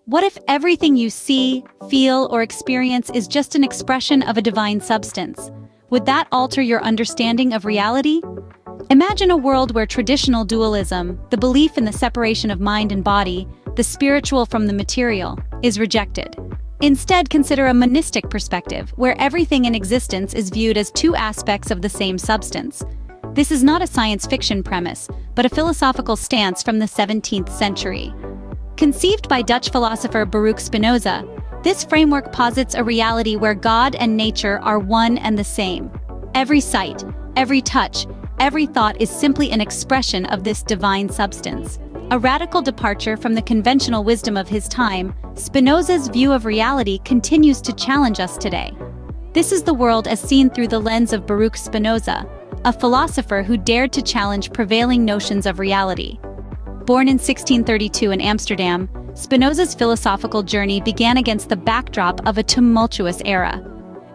What if everything you see, feel, or experience is just an expression of a divine substance? Would that alter your understanding of reality? Imagine a world where traditional dualism, the belief in the separation of mind and body, the spiritual from the material, is rejected. Instead, consider a monistic perspective, where everything in existence is viewed as two aspects of the same substance. This is not a science fiction premise, but a philosophical stance from the 17th century. Conceived by Dutch philosopher Baruch Spinoza, this framework posits a reality where God and nature are one and the same. Every sight, every touch, every thought is simply an expression of this divine substance. A radical departure from the conventional wisdom of his time, Spinoza's view of reality continues to challenge us today. This is the world as seen through the lens of Baruch Spinoza, a philosopher who dared to challenge prevailing notions of reality. Born in 1632 in Amsterdam, Spinoza's philosophical journey began against the backdrop of a tumultuous era.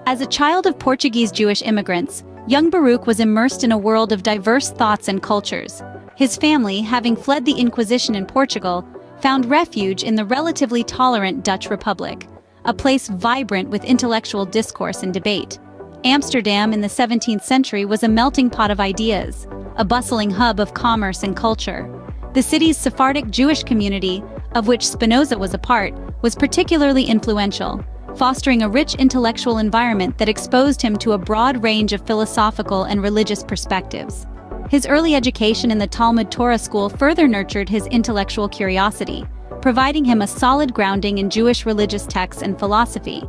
As a child of Portuguese Jewish immigrants, young Baruch was immersed in a world of diverse thoughts and cultures. His family, having fled the Inquisition in Portugal, found refuge in the relatively tolerant Dutch Republic, a place vibrant with intellectual discourse and debate. Amsterdam in the 17th century was a melting pot of ideas, a bustling hub of commerce and culture. The city's Sephardic Jewish community, of which Spinoza was a part, was particularly influential, fostering a rich intellectual environment that exposed him to a broad range of philosophical and religious perspectives. His early education in the Talmud Torah school further nurtured his intellectual curiosity, providing him a solid grounding in Jewish religious texts and philosophy.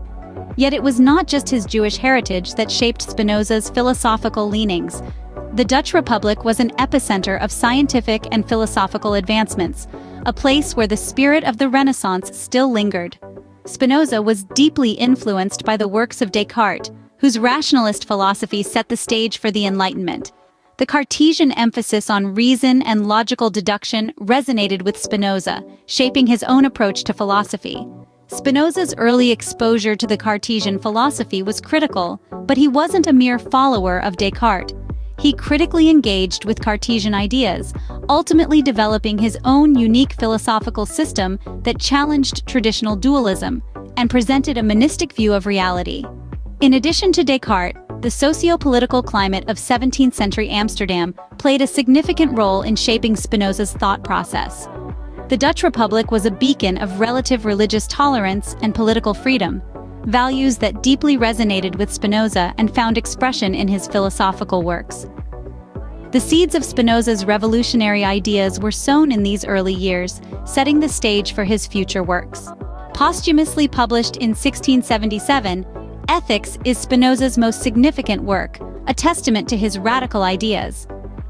Yet it was not just his Jewish heritage that shaped Spinoza's philosophical leanings. The Dutch Republic was an epicenter of scientific and philosophical advancements, a place where the spirit of the Renaissance still lingered. Spinoza was deeply influenced by the works of Descartes, whose rationalist philosophy set the stage for the Enlightenment. The Cartesian emphasis on reason and logical deduction resonated with Spinoza, shaping his own approach to philosophy. Spinoza's early exposure to the Cartesian philosophy was critical, but he wasn't a mere follower of Descartes. He critically engaged with Cartesian ideas, ultimately developing his own unique philosophical system that challenged traditional dualism and presented a monistic view of reality. In addition to Descartes, the socio-political climate of 17th century Amsterdam played a significant role in shaping Spinoza's thought process. The Dutch Republic was a beacon of relative religious tolerance and political freedom, values that deeply resonated with Spinoza and found expression in his philosophical works. The seeds of Spinoza's revolutionary ideas were sown in these early years, setting the stage for his future works. Posthumously published in 1677, Ethics is Spinoza's most significant work, a testament to his radical ideas.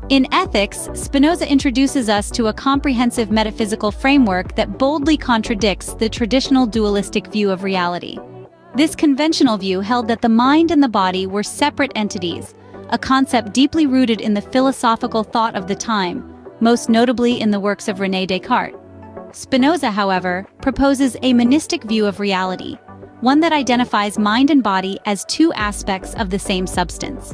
In Ethics, Spinoza introduces us to a comprehensive metaphysical framework that boldly contradicts the traditional dualistic view of reality. This conventional view held that the mind and the body were separate entities, a concept deeply rooted in the philosophical thought of the time, most notably in the works of René Descartes. Spinoza, however, proposes a monistic view of reality, one that identifies mind and body as two aspects of the same substance.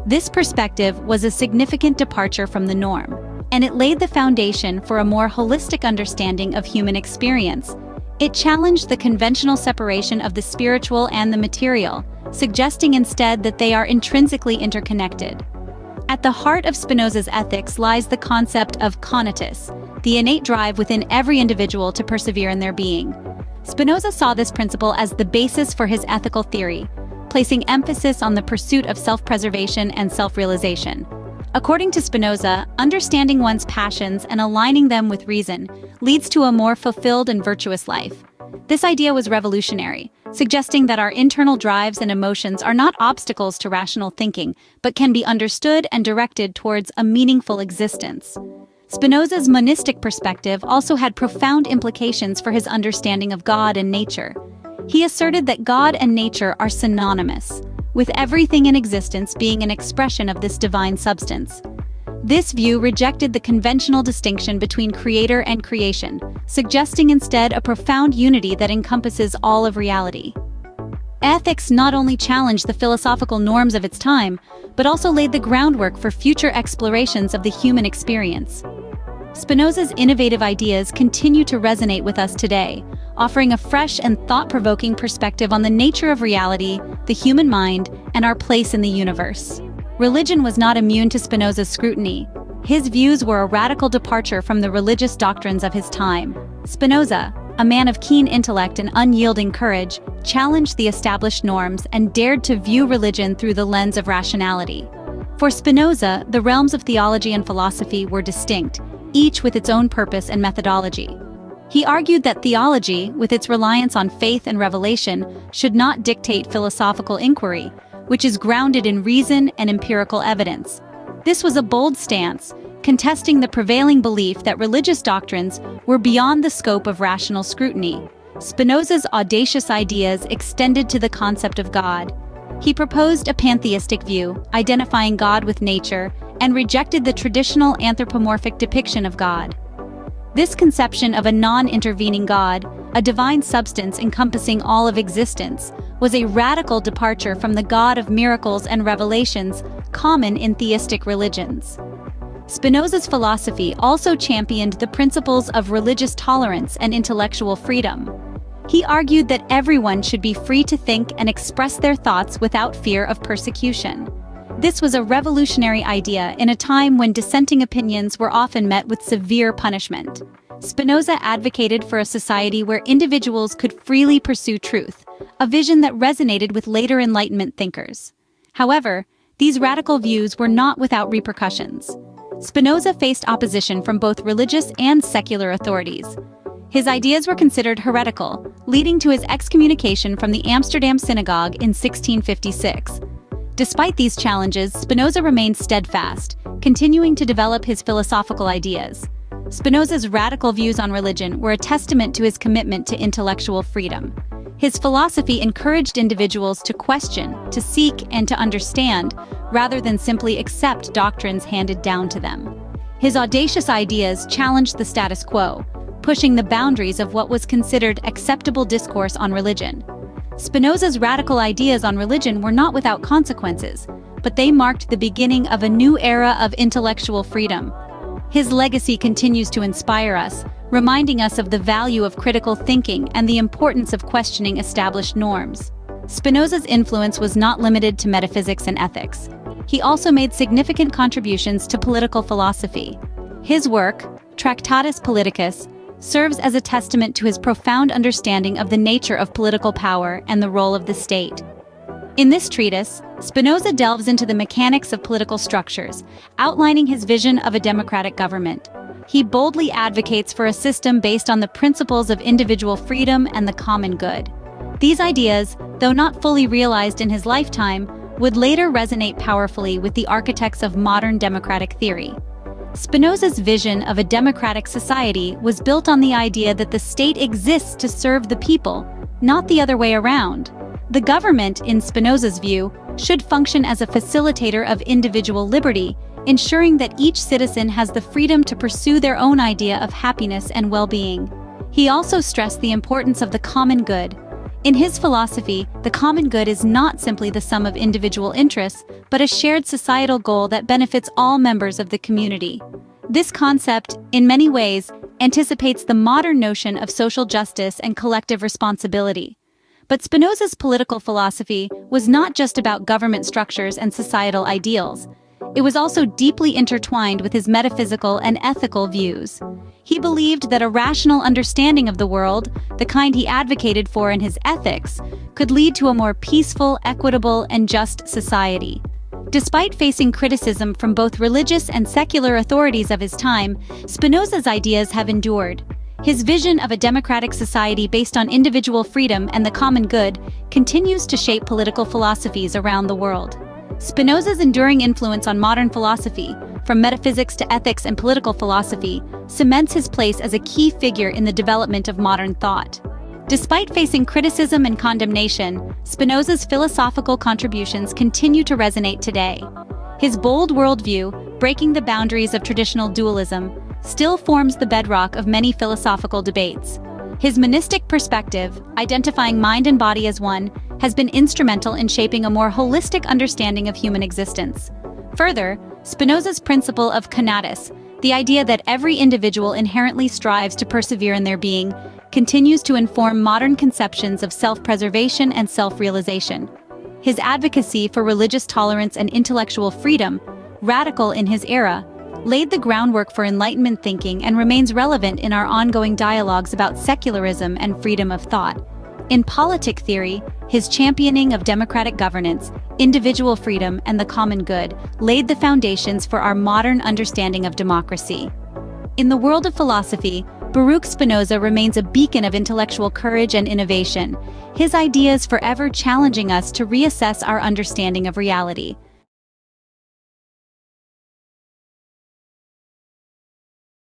This perspective was a significant departure from the norm, and it laid the foundation for a more holistic understanding of human experience. It challenged the conventional separation of the spiritual and the material, suggesting instead that they are intrinsically interconnected. At the heart of Spinoza's ethics lies the concept of conatus, the innate drive within every individual to persevere in their being. Spinoza saw this principle as the basis for his ethical theory, placing emphasis on the pursuit of self-preservation and self-realization. According to Spinoza, understanding one's passions and aligning them with reason leads to a more fulfilled and virtuous life. This idea was revolutionary, suggesting that our internal drives and emotions are not obstacles to rational thinking, but can be understood and directed towards a meaningful existence. Spinoza's monistic perspective also had profound implications for his understanding of God and nature. He asserted that God and nature are synonymous, with everything in existence being an expression of this divine substance. This view rejected the conventional distinction between creator and creation, suggesting instead a profound unity that encompasses all of reality. Ethics not only challenged the philosophical norms of its time, but also laid the groundwork for future explorations of the human experience. Spinoza's innovative ideas continue to resonate with us today, offering a fresh and thought-provoking perspective on the nature of reality, the human mind, and our place in the universe. Religion was not immune to Spinoza's scrutiny. His views were a radical departure from the religious doctrines of his time. Spinoza, a man of keen intellect and unyielding courage, challenged the established norms and dared to view religion through the lens of rationality. For Spinoza, the realms of theology and philosophy were distinct, each with its own purpose and methodology. He argued that theology, with its reliance on faith and revelation, should not dictate philosophical inquiry, which is grounded in reason and empirical evidence. This was a bold stance, contesting the prevailing belief that religious doctrines were beyond the scope of rational scrutiny. Spinoza's audacious ideas extended to the concept of God. He proposed a pantheistic view, identifying God with nature, and rejected the traditional anthropomorphic depiction of God. This conception of a non-intervening God, a divine substance encompassing all of existence, was a radical departure from the God of miracles and revelations common in theistic religions. Spinoza's philosophy also championed the principles of religious tolerance and intellectual freedom. He argued that everyone should be free to think and express their thoughts without fear of persecution. This was a revolutionary idea in a time when dissenting opinions were often met with severe punishment. Spinoza advocated for a society where individuals could freely pursue truth, a vision that resonated with later Enlightenment thinkers. However, these radical views were not without repercussions. Spinoza faced opposition from both religious and secular authorities. His ideas were considered heretical, leading to his excommunication from the Amsterdam synagogue in 1656. Despite these challenges, Spinoza remained steadfast, continuing to develop his philosophical ideas. Spinoza's radical views on religion were a testament to his commitment to intellectual freedom. His philosophy encouraged individuals to question, to seek, and to understand, rather than simply accept doctrines handed down to them. His audacious ideas challenged the status quo, pushing the boundaries of what was considered acceptable discourse on religion. Spinoza's radical ideas on religion were not without consequences, but they marked the beginning of a new era of intellectual freedom. His legacy continues to inspire us, reminding us of the value of critical thinking and the importance of questioning established norms. Spinoza's influence was not limited to metaphysics and ethics. He also made significant contributions to political philosophy. His work, Tractatus Politicus, serves as a testament to his profound understanding of the nature of political power and the role of the state. In this treatise, Spinoza delves into the mechanics of political structures, outlining his vision of a democratic government. He boldly advocates for a system based on the principles of individual freedom and the common good. These ideas, though not fully realized in his lifetime, would later resonate powerfully with the architects of modern democratic theory. Spinoza's vision of a democratic society was built on the idea that the state exists to serve the people, not the other way around. The government, in Spinoza's view, should function as a facilitator of individual liberty, ensuring that each citizen has the freedom to pursue their own idea of happiness and well-being. He also stressed the importance of the common good. In his philosophy, the common good is not simply the sum of individual interests, but a shared societal goal that benefits all members of the community. This concept, in many ways, anticipates the modern notion of social justice and collective responsibility. But Spinoza's political philosophy was not just about government structures and societal ideals. It was also deeply intertwined with his metaphysical and ethical views. He believed that a rational understanding of the world, the kind he advocated for in his ethics, could lead to a more peaceful, equitable, and just society. Despite facing criticism from both religious and secular authorities of his time, Spinoza's ideas have endured. His vision of a democratic society based on individual freedom and the common good continues to shape political philosophies around the world. Spinoza's enduring influence on modern philosophy, from metaphysics to ethics and political philosophy, cements his place as a key figure in the development of modern thought. Despite facing criticism and condemnation, Spinoza's philosophical contributions continue to resonate today. His bold worldview, breaking the boundaries of traditional dualism, still forms the bedrock of many philosophical debates. His monistic perspective, identifying mind and body as one, has been instrumental in shaping a more holistic understanding of human existence. Further, Spinoza's principle of conatus, the idea that every individual inherently strives to persevere in their being, continues to inform modern conceptions of self-preservation and self-realization. His advocacy for religious tolerance and intellectual freedom, radical in his era, laid the groundwork for Enlightenment thinking and remains relevant in our ongoing dialogues about secularism and freedom of thought. In politic theory, his championing of democratic governance, individual freedom, and the common good laid the foundations for our modern understanding of democracy. In the world of philosophy, Baruch Spinoza remains a beacon of intellectual courage and innovation, his ideas forever challenging us to reassess our understanding of reality.